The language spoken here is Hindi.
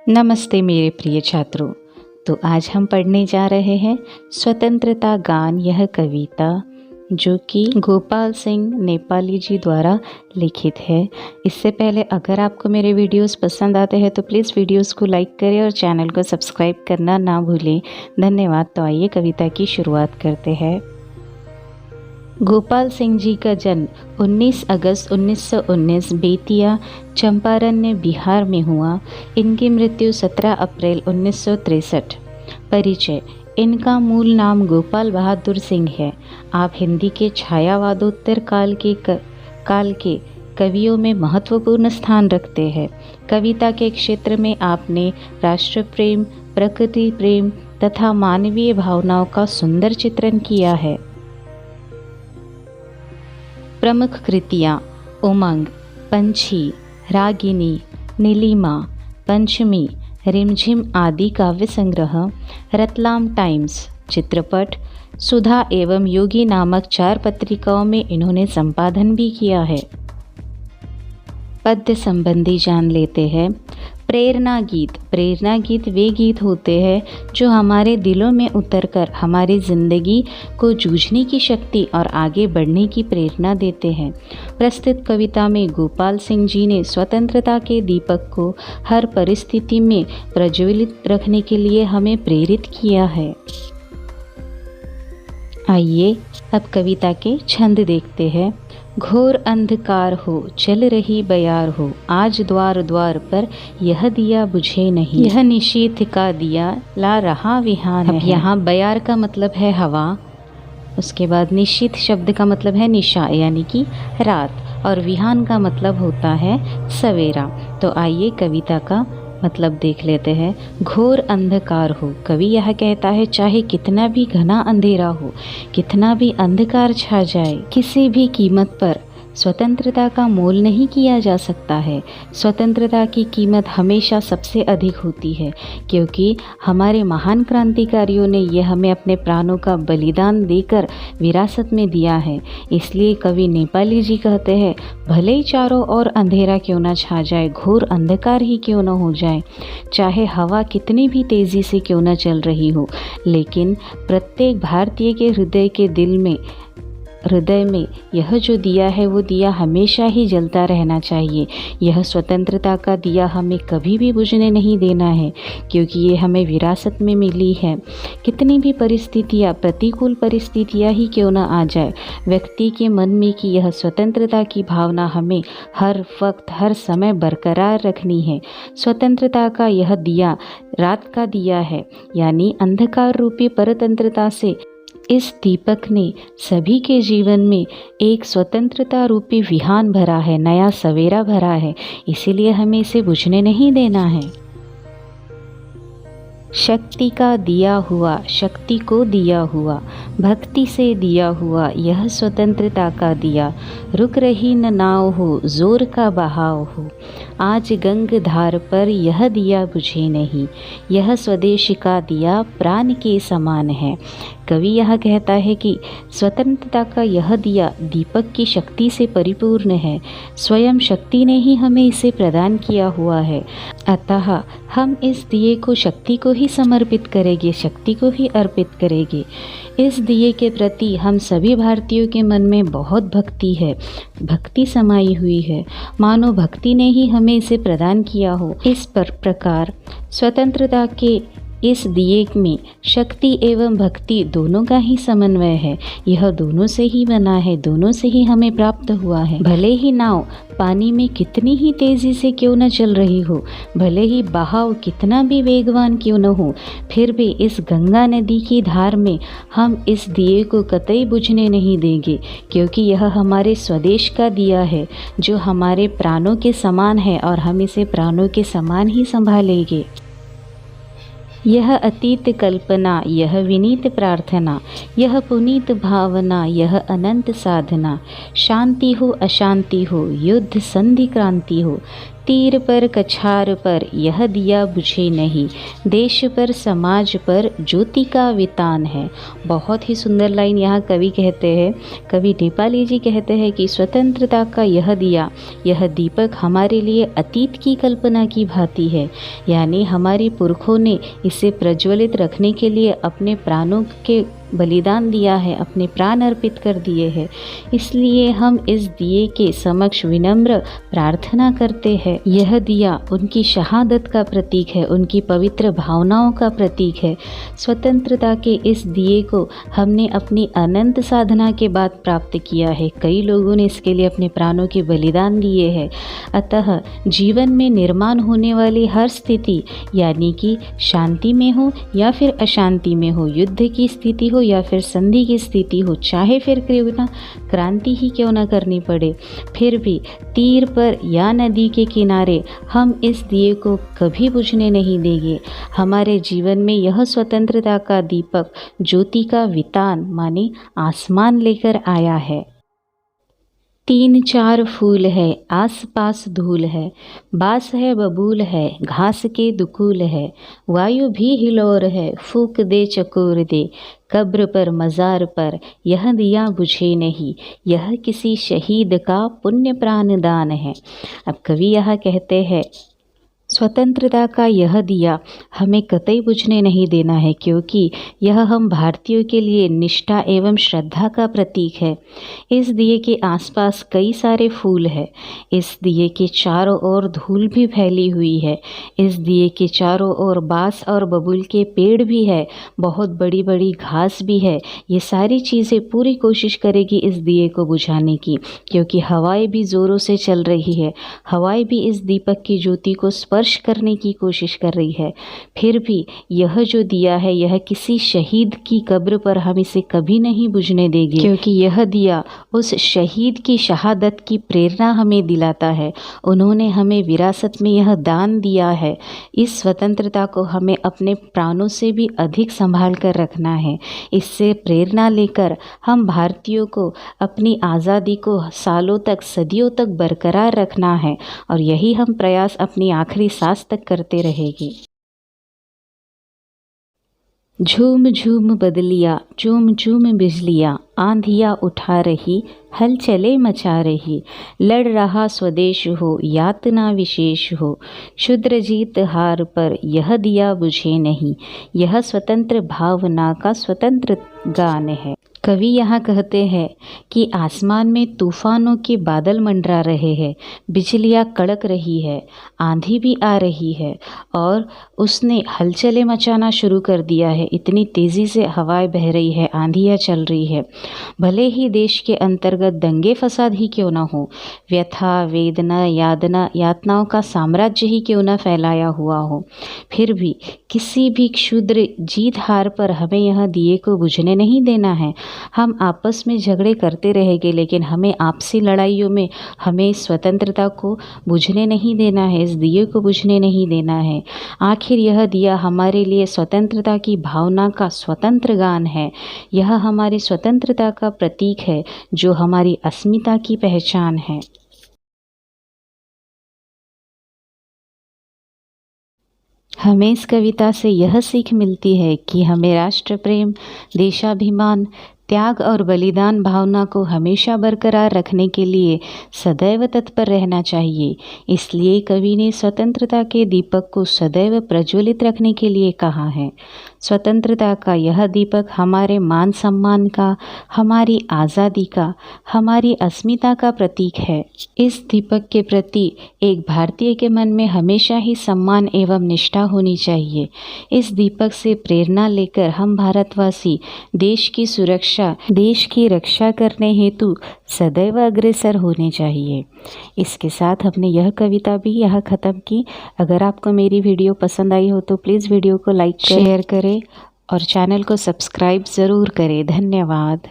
नमस्ते मेरे प्रिय छात्रों। तो आज हम पढ़ने जा रहे हैं स्वतंत्रता गान। यह कविता जो कि गोपाल सिंह नेपाली जी द्वारा लिखित है। इससे पहले अगर आपको मेरे वीडियोस पसंद आते हैं तो प्लीज़ वीडियोस को लाइक करें और चैनल को सब्सक्राइब करना ना भूलें। धन्यवाद। तो आइए कविता की शुरुआत करते हैं। गोपाल सिंह जी का जन्म 19 अगस्त 1919 बेतिया चंपारण बिहार में हुआ। इनकी मृत्यु 17 अप्रैल 1963। परिचय। इनका मूल नाम गोपाल बहादुर सिंह है। आप हिंदी के छायावादोत्तर काल के कवियों में महत्वपूर्ण स्थान रखते हैं। कविता के क्षेत्र में आपने राष्ट्र प्रेम, प्रकृति प्रेम तथा मानवीय भावनाओं का सुंदर चित्रण किया है। प्रमुख कृतियाँ: उमंग, पंछी, रागिनी, नीलिमा, पंचमी, रिमझिम आदि काव्य संग्रह, रतलाम टाइम्स, चित्रपट, सुधा एवं योगी नामक 4 पत्रिकाओं में इन्होंने संपादन भी किया है। पद्य संबंधी जान लेते हैं। प्रेरणा गीत वे गीत होते हैं जो हमारे दिलों में उतरकर हमारी ज़िंदगी को जूझने की शक्ति और आगे बढ़ने की प्रेरणा देते हैं। प्रस्तुत कविता में गोपाल सिंह जी ने स्वतंत्रता के दीपक को हर परिस्थिति में प्रज्वलित रखने के लिए हमें प्रेरित किया है। आइए अब कविता के छंद देखते हैं। घोर अंधकार हो, चल रही बयार हो, आज द्वार द्वार पर यह दिया बुझे नहीं, यह निशीथ का दिया ला रहा विहान है। यहाँ बयार का मतलब है हवा, उसके बाद निशीथ शब्द का मतलब है निशा यानी कि रात, और विहान का मतलब होता है सवेरा। तो आइए कविता का मतलब देख लेते हैं। घोर अंधकार हो, कवि यह कहता है चाहे कितना भी घना अंधेरा हो, कितना भी अंधकार छा जाए, किसी भी कीमत पर स्वतंत्रता का मोल नहीं किया जा सकता है। स्वतंत्रता की कीमत हमेशा सबसे अधिक होती है, क्योंकि हमारे महान क्रांतिकारियों ने यह हमें अपने प्राणों का बलिदान देकर विरासत में दिया है। इसलिए कवि नेपाली जी कहते हैं, भले ही चारों ओर अंधेरा क्यों ना छा जाए, घोर अंधकार ही क्यों न हो जाए, चाहे हवा कितनी भी तेज़ी से क्यों न चल रही हो, लेकिन प्रत्येक भारतीय के हृदय में यह जो दिया है वो दिया हमेशा ही जलता रहना चाहिए। यह स्वतंत्रता का दिया हमें कभी भी बुझने नहीं देना है, क्योंकि ये हमें विरासत में मिली है। कितनी भी परिस्थितियाँ, प्रतिकूल परिस्थितियाँ ही क्यों न आ जाए, व्यक्ति के मन में की यह स्वतंत्रता की भावना हमें हर वक्त हर समय बरकरार रखनी है। स्वतंत्रता का यह दिया रात का दिया है, यानी अंधकार रूपी परतंत्रता से इस दीपक ने सभी के जीवन में एक स्वतंत्रता रूपी विहान भरा है, नया सवेरा भरा है। इसीलिए हमें इसे बुझने नहीं देना है। शक्ति का दिया हुआ, शक्ति को दिया हुआ, भक्ति से दिया हुआ यह स्वतंत्रता का दिया, रुक रही न नाव हो, जोर का बहाव हो, आज गंग धार पर यह दिया बुझे नहीं, यह स्वदेश का दिया प्राण के समान है। कवि यह कहता है कि स्वतंत्रता का यह दिया दीपक की शक्ति से परिपूर्ण है। स्वयं शक्ति ने ही हमें इसे प्रदान किया हुआ है। अतः हम इस दिए को शक्ति को ही समर्पित करेंगे, शक्ति को ही अर्पित करेंगे। इस दिए के प्रति हम सभी भारतीयों के मन में बहुत भक्ति है, भक्ति समाई हुई है, मानो भक्ति ने ही हमें इसे प्रदान किया हो। इस प्रकार स्वतंत्रता के इस दिए में शक्ति एवं भक्ति दोनों का ही समन्वय है। यह दोनों से ही बना है, दोनों से ही हमें प्राप्त हुआ है। भले ही नाव पानी में कितनी ही तेज़ी से क्यों न चल रही हो, भले ही बहाव कितना भी वेगवान क्यों न हो, फिर भी इस गंगा नदी की धार में हम इस दिए को कतई बुझने नहीं देंगे, क्योंकि यह हमारे स्वदेश का दिया है जो हमारे प्राणों के समान है, और हम इसे प्राणों के समान ही संभालेंगे। यह अतीत कल्पना, यह विनीत प्रार्थना, यह पुनीत भावना, यह अनंत साधना, शांति हो अशांति हो, युद्ध संधि क्रांति हो, तीर पर कछार पर यह दिया बुझे नहीं, देश पर समाज पर ज्योति का वितान है। बहुत ही सुंदर लाइन यहाँ कवि कहते हैं। कवि नेपाली जी कहते हैं कि स्वतंत्रता का यह दिया, यह दीपक हमारे लिए अतीत की कल्पना की भांति है, यानी हमारे पुरखों ने इसे प्रज्वलित रखने के लिए अपने प्राणों के बलिदान दिया है, अपने प्राण अर्पित कर दिए हैं। इसलिए हम इस दिए के समक्ष विनम्र प्रार्थना करते हैं। यह दिया उनकी शहादत का प्रतीक है, उनकी पवित्र भावनाओं का प्रतीक है। स्वतंत्रता के इस दिए को हमने अपनी अनंत साधना के बाद प्राप्त किया है। कई लोगों ने इसके लिए अपने प्राणों के बलिदान दिए हैं। अतः जीवन में निर्माण होने वाली हर स्थिति, यानी कि शांति में हो या फिर अशांति में हो, युद्ध की स्थिति हो या फिर संधि की स्थिति हो, चाहे फिर क्यों ना क्रांति ही क्यों ना करनी पड़े, फिर भी तीर पर या नदी के किनारे हम इस दिए को कभी बुझने नहीं देंगे। हमारे जीवन में यह स्वतंत्रता का दीपक ज्योति का वितान माने आसमान लेकर आया है। 3-4 फूल है, आस पास धूल है, बास है बबूल है, घास के दुकूल है, वायु भी हिलोर है, फूक दे चकोर दे, कब्र पर मज़ार पर यह दिया बुझे नहीं, यह किसी शहीद का पुण्य प्राण दान है। अब कवि यह कहते हैं स्वतंत्रता का यह दिया हमें कतई बुझने नहीं देना है, क्योंकि यह हम भारतीयों के लिए निष्ठा एवं श्रद्धा का प्रतीक है। इस दिए के आसपास कई सारे फूल हैं। इस दिए के चारों ओर धूल भी फैली हुई है। इस दिए के चारों ओर बांस और बबूल के पेड़ भी है, बहुत बड़ी बड़ी घास भी है। ये सारी चीज़ें पूरी कोशिश करेगी इस दिए को बुझाने की, क्योंकि हवाएं भी ज़ोरों से चल रही है। हवाएं भी इस दीपक की ज्योति को स्पर्श करने की कोशिश कर रही है। फिर भी यह जो दिया है, यह किसी शहीद की कब्र पर हम इसे कभी नहीं बुझने देंगे, क्योंकि यह दिया उस शहीद की शहादत की प्रेरणा हमें दिलाता है। उन्होंने हमें विरासत में यह दान दिया है। इस स्वतंत्रता को हमें अपने प्राणों से भी अधिक संभाल कर रखना है। इससे प्रेरणा लेकर हम भारतीयों को अपनी आज़ादी को सालों तक, सदियों तक बरकरार रखना है, और यही हम प्रयास अपनी आखिरी सांस तक करते रहेंगे। झूम झूम बदलिया, चूम चूम बिजलियाँ, आंधियाँ उठा रही, हलचले मचा रही, लड़ रहा स्वदेश हो, यातना विशेष हो, क्षुद्र जीत हार पर यह दिया बुझे नहीं, यह स्वतंत्र भावना का स्वतंत्र गान है। कवि यहाँ कहते हैं कि आसमान में तूफानों के बादल मंडरा रहे हैं, बिजलियाँ कड़क रही है, आंधी भी आ रही है, और उसने हलचलें मचाना शुरू कर दिया है। इतनी तेज़ी से हवाएं बह रही है, आंधियाँ चल रही है। भले ही देश के अंतर्गत दंगे फसाद ही क्यों ना हो, व्यथा, वेदना, यातनाओं का साम्राज्य ही क्यों ना फैलाया हुआ हो, फिर भी किसी भी क्षुद्र जीत हार पर हमें यह दिए को बुझने नहीं देना है। हम आपस में झगड़े करते रहेंगे, लेकिन हमें आपसी लड़ाइयों में हमें स्वतंत्रता को बुझने नहीं देना है, इस दिए को बुझने नहीं देना है। आखिर यह दिया हमारे लिए स्वतंत्रता की भावना का स्वतंत्र गान है। यह हमारी स्वतंत्रता का प्रतीक है, जो हमारी अस्मिता की पहचान है। हमें इस कविता से यह सीख मिलती है कि हमें राष्ट्र प्रेम, देशाभिमान, त्याग और बलिदान भावना को हमेशा बरकरार रखने के लिए सदैव तत्पर रहना चाहिए। इसलिए कवि ने स्वतंत्रता के दीपक को सदैव प्रज्वलित रखने के लिए कहा है। स्वतंत्रता का यह दीपक हमारे मान सम्मान का, हमारी आज़ादी का, हमारी अस्मिता का प्रतीक है। इस दीपक के प्रति एक भारतीय के मन में हमेशा ही सम्मान एवं निष्ठा होनी चाहिए। इस दीपक से प्रेरणा लेकर हम भारतवासी देश की सुरक्षा, देश की रक्षा करने हेतु सदैव अग्रसर होने चाहिए। इसके साथ हमने यह कविता भी यहाँ ख़त्म की। अगर आपको मेरी वीडियो पसंद आई हो तो प्लीज़ वीडियो को लाइक शेयर करें और चैनल को सब्सक्राइब ज़रूर करें। धन्यवाद।